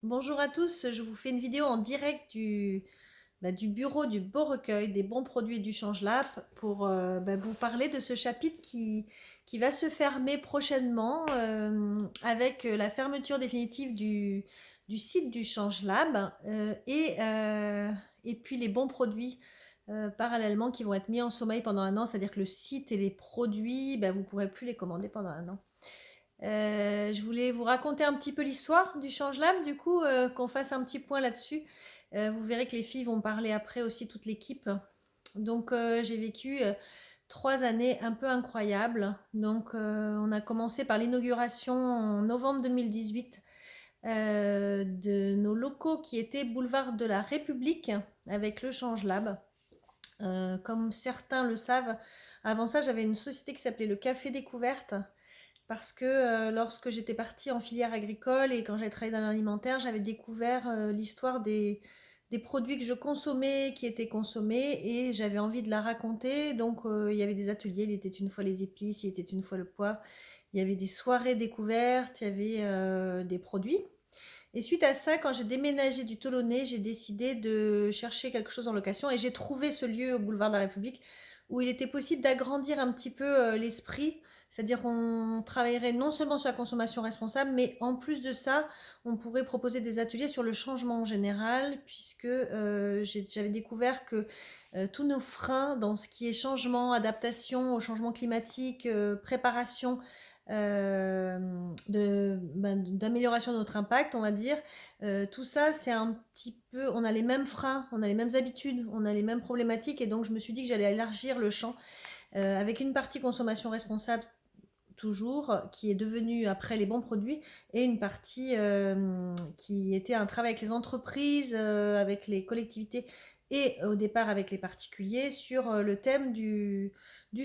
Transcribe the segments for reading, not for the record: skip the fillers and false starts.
Bonjour à tous, je vous fais une vidéo en direct du bureau du Beau Recueil des bons produits du Change Lab pour vous parler de ce chapitre qui va se fermer prochainement avec la fermeture définitive du site du Change Lab et puis les bons produits parallèlement qui vont être mis en sommeil pendant un an, c'est-à-dire que le site et les produits, vous ne pourrez plus les commander pendant un an. Je voulais vous raconter un petit peu l'histoire du Change Lab, du coup, qu'on fasse un petit point là-dessus. Vous verrez que les filles vont parler après aussi, toute l'équipe. Donc, j'ai vécu 3 années un peu incroyables. Donc, on a commencé par l'inauguration en novembre 2018 de nos locaux qui étaient boulevard de la République avec le Change Lab. Comme certains le savent, avant ça, j'avais une société qui s'appelait le Café Découverte parce que lorsque j'étais partie en filière agricole et quand j'ai travaillé dans l'alimentaire, j'avais découvert l'histoire des produits que je consommais, qui étaient consommés, et j'avais envie de la raconter. Donc il y avait des ateliers, il était une fois les épices, il était une fois le poivre, il y avait des soirées découvertes, il y avait des produits. Et suite à ça, quand j'ai déménagé du Tolonnais, j'ai décidé de chercher quelque chose en location et j'ai trouvé ce lieu au boulevard de la République où il était possible d'agrandir un petit peu l'esprit. C'est-à-dire qu'on travaillerait non seulement sur la consommation responsable, mais en plus de ça, on pourrait proposer des ateliers sur le changement en général, puisque j'avais découvert que tous nos freins dans ce qui est changement, adaptation au changement climatique, préparation d'amélioration de notre impact, on va dire. Tout ça, c'est un petit peu, on a les mêmes freins, on a les mêmes habitudes, on a les mêmes problématiques, et donc je me suis dit que j'allais élargir le champ avec une partie consommation responsable toujours, qui est devenue après les bons produits, et une partie qui était un travail avec les entreprises, avec les collectivités et au départ avec les particuliers sur le thème du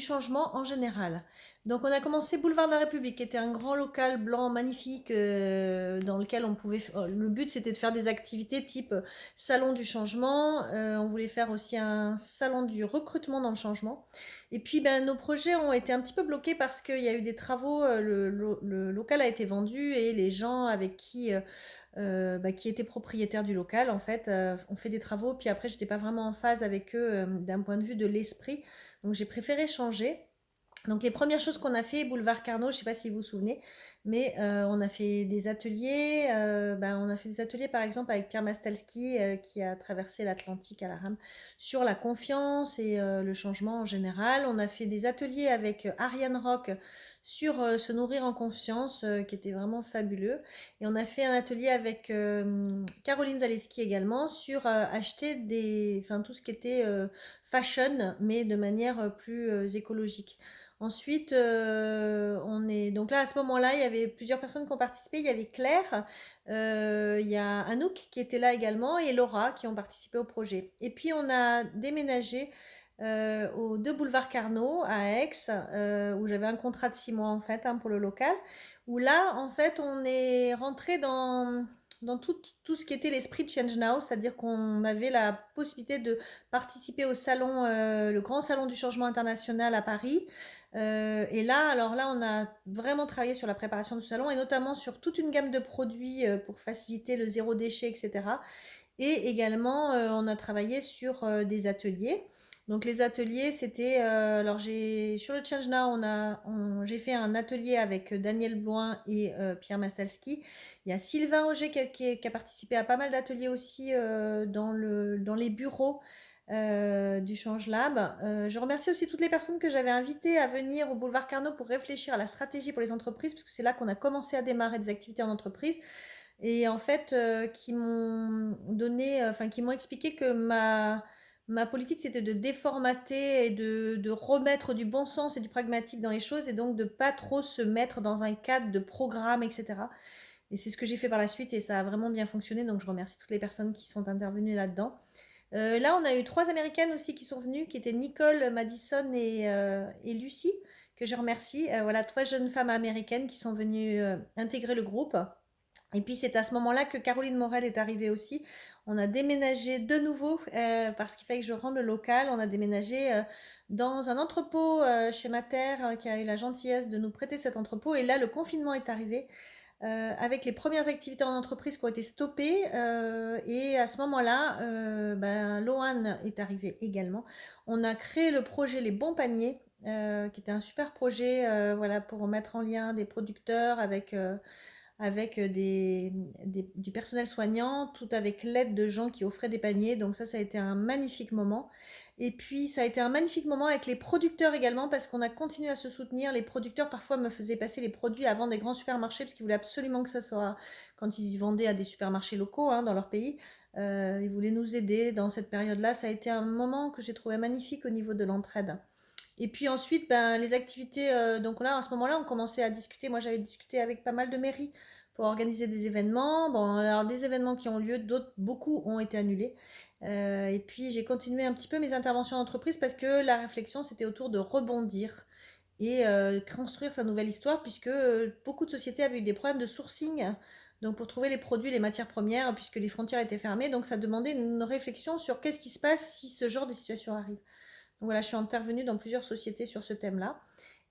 changement en général. Donc on a commencé boulevard de la République, qui était un grand local blanc magnifique dans lequel on pouvait... Le but c'était de faire des activités type salon du changement, on voulait faire aussi un salon du recrutement dans le changement. Et puis, nos projets ont été un petit peu bloqués parce qu'il y a eu des travaux, le local a été vendu et les gens avec qui étaient propriétaires du local, en fait, ont fait des travaux. Puis après, j'étais pas vraiment en phase avec eux d'un point de vue de l'esprit. Donc, j'ai préféré changer. Donc les premières choses qu'on a fait, boulevard Carnot, je ne sais pas si vous vous souvenez, mais on a fait des ateliers. On a fait des ateliers par exemple avec Pierre Mastalski qui a traversé l'Atlantique à la rame sur la confiance et le changement en général. On a fait des ateliers avec Ariane Rock sur se nourrir en confiance, qui était vraiment fabuleux. Et on a fait un atelier avec Caroline Zaleski également sur enfin tout ce qui était fashion, mais de manière plus écologique. Ensuite, on est donc là à ce moment-là, il y avait plusieurs personnes qui ont participé. Il y avait Claire, il y a Anouk qui était là également et Laura qui ont participé au projet. Et puis on a déménagé au 2 boulevard Carnot à Aix, où j'avais un contrat de 6 mois en fait pour le local. Où là, en fait, on est rentré dans tout ce qui était l'esprit de Change Now, c'est-à-dire qu'on avait la possibilité de participer au salon, le grand salon du changement international à Paris. Et là, alors là, on a vraiment travaillé sur la préparation du salon et notamment sur toute une gamme de produits pour faciliter le zéro déchet, etc. Et également, on a travaillé sur des ateliers. Donc les ateliers, c'était, alors sur le Change Now, j'ai fait un atelier avec Daniel Bloin et Pierre Mastalski. Il y a Sylvain Auger qui a participé à pas mal d'ateliers aussi dans les bureaux du Change Lab. Je remercie aussi toutes les personnes que j'avais invitées à venir au Boulevard Carnot pour réfléchir à la stratégie pour les entreprises, parce que c'est là qu'on a commencé à démarrer des activités en entreprise. Et en fait, qui m'ont donné, enfin, qui m'ont expliqué que ma politique, c'était de déformater et de remettre du bon sens et du pragmatique dans les choses, et donc de pas trop se mettre dans un cadre de programme, etc. Et c'est ce que j'ai fait par la suite, et ça a vraiment bien fonctionné, donc je remercie toutes les personnes qui sont intervenues là-dedans. Là, on a eu trois Américaines aussi qui sont venues, qui étaient Nicole, Madison et Lucie, que je remercie. Voilà, trois jeunes femmes américaines qui sont venues intégrer le groupe. Et puis c'est à ce moment-là que Caroline Morel est arrivée aussi. On a déménagé de nouveau parce qu'il fallait que je rende le local. On a déménagé dans un entrepôt chez ma terre qui a eu la gentillesse de nous prêter cet entrepôt. Et là, le confinement est arrivé. avec les premières activités en entreprise qui ont été stoppées. Et à ce moment-là, ben, Loan est arrivé également. On a créé le projet Les Bons Paniers, qui était un super projet, voilà, pour mettre en lien des producteurs avec du personnel soignant, tout avec l'aide de gens qui offraient des paniers. Donc ça a été un magnifique moment. Et puis ça a été un magnifique moment avec les producteurs également, parce qu'on a continué à se soutenir. Les producteurs parfois me faisaient passer les produits avant des grands supermarchés, parce qu'ils voulaient absolument que ça soit, quand ils y vendaient à des supermarchés locaux, hein, dans leur pays, ils voulaient nous aider dans cette période-là. Ça a été un moment que j'ai trouvé magnifique au niveau de l'entraide. Et puis ensuite, ben, les activités, donc là, à ce moment-là, on commençait à discuter. Moi, j'avais discuté avec pas mal de mairies pour organiser des événements. Bon, alors des événements qui ont lieu, d'autres, beaucoup ont été annulés. Et puis j'ai continué un petit peu mes interventions d'entreprise, parce que la réflexion, c'était autour de rebondir et construire sa nouvelle histoire, puisque beaucoup de sociétés avaient eu des problèmes de sourcing. Donc pour trouver les produits, les matières premières, puisque les frontières étaient fermées. Donc ça demandait une réflexion sur qu'est-ce qui se passe si ce genre de situation arrive. Donc voilà, je suis intervenue dans plusieurs sociétés sur ce thème-là.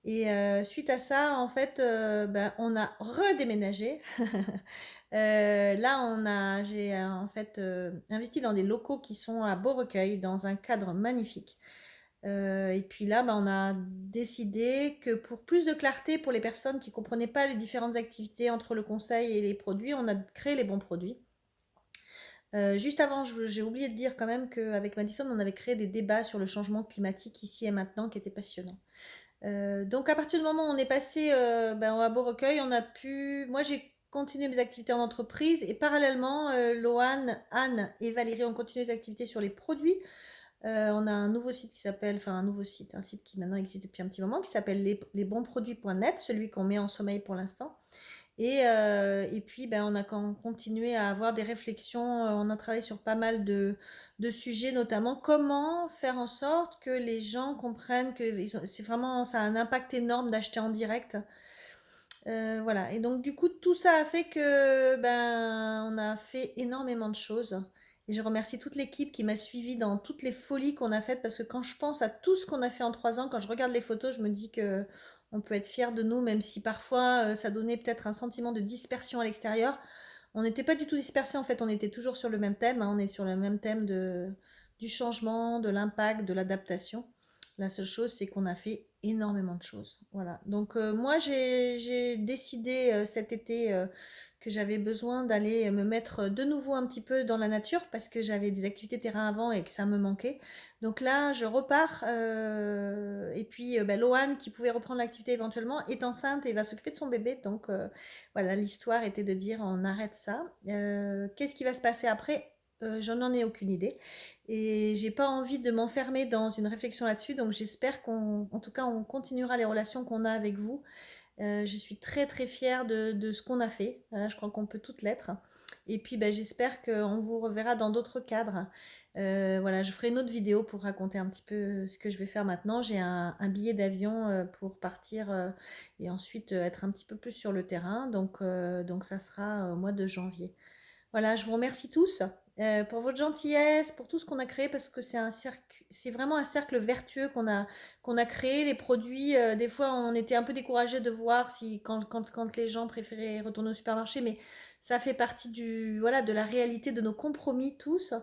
Et suite à ça, en fait, ben, on a redéménagé. Là, j'ai en fait investi dans des locaux qui sont à Beaurecueil, dans un cadre magnifique. Et puis là, ben, on a décidé que pour plus de clarté pour les personnes qui ne comprenaient pas les différentes activités entre le conseil et les produits, on a créé les bons produits. Juste avant, j'ai oublié de dire quand même qu'avec Madison, on avait créé des débats sur le changement climatique ici et maintenant qui étaient passionnants. Donc à partir du moment où on est passé ben, à Beaurecueil, moi j'ai continué mes activités en entreprise, et parallèlement, Loane, Anne et Valérie ont continué les activités sur les produits. On a un nouveau site qui s'appelle, enfin un nouveau site, un site qui maintenant existe depuis un petit moment, qui s'appelle lesbonsproduits.net, celui qu'on met en sommeil pour l'instant. Et puis, ben, on a continué à avoir des réflexions. On a travaillé sur pas mal de sujets, notamment comment faire en sorte que les gens comprennent que c'est vraiment, ça a un impact énorme d'acheter en direct. Voilà. Et donc, du coup, tout ça a fait que ben, on a fait énormément de choses. Et je remercie toute l'équipe qui m'a suivie dans toutes les folies qu'on a faites, parce que quand je pense à tout ce qu'on a fait en 3 ans, quand je regarde les photos, je me dis que on peut être fier de nous, même si parfois ça donnait peut-être un sentiment de dispersion à l'extérieur. On n'était pas du tout dispersés, en fait, on était toujours sur le même thème, hein. On est sur le même thème du changement, de l'impact, de l'adaptation. La seule chose, c'est qu'on a fait énormément de choses. Voilà. Donc moi, j'ai décidé cet été que j'avais besoin d'aller me mettre de nouveau un petit peu dans la nature, parce que j'avais des activités terrain avant et que ça me manquait. Donc là, je repars. Et puis, bah, Loane, qui pouvait reprendre l'activité éventuellement, est enceinte et va s'occuper de son bébé. Donc voilà, l'histoire était de dire on arrête ça. Qu'est-ce qui va se passer après? Je n'en ai aucune idée. Et j'ai pas envie de m'enfermer dans une réflexion là-dessus. Donc j'espère en tout cas, on continuera les relations qu'on a avec vous. Je suis très très fière de ce qu'on a fait. Voilà, je crois qu'on peut toutes l'être. Et puis bah, j'espère qu'on vous reverra dans d'autres cadres. Voilà, je ferai une autre vidéo pour raconter un petit peu ce que je vais faire maintenant. J'ai un billet d'avion pour partir et ensuite être un petit peu plus sur le terrain. Donc ça sera au mois de janvier. Voilà, je vous remercie tous pour votre gentillesse, pour tout ce qu'on a créé, parce que c'est vraiment un cercle vertueux qu'on a créé. Les produits, des fois, on était un peu découragé de voir quand les gens préféraient retourner au supermarché, mais ça fait partie voilà, de la réalité de nos compromis tous.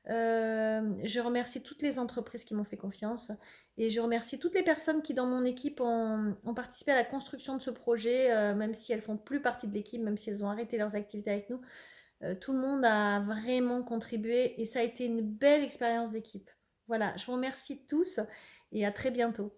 Je remercie toutes les entreprises qui m'ont fait confiance, et je remercie toutes les personnes qui, dans mon équipe, ont participé à la construction de ce projet, même si elles font plus partie de l'équipe, même si elles ont arrêté leurs activités avec nous. Tout le monde a vraiment contribué et ça a été une belle expérience d'équipe. Voilà, je vous remercie tous et à très bientôt.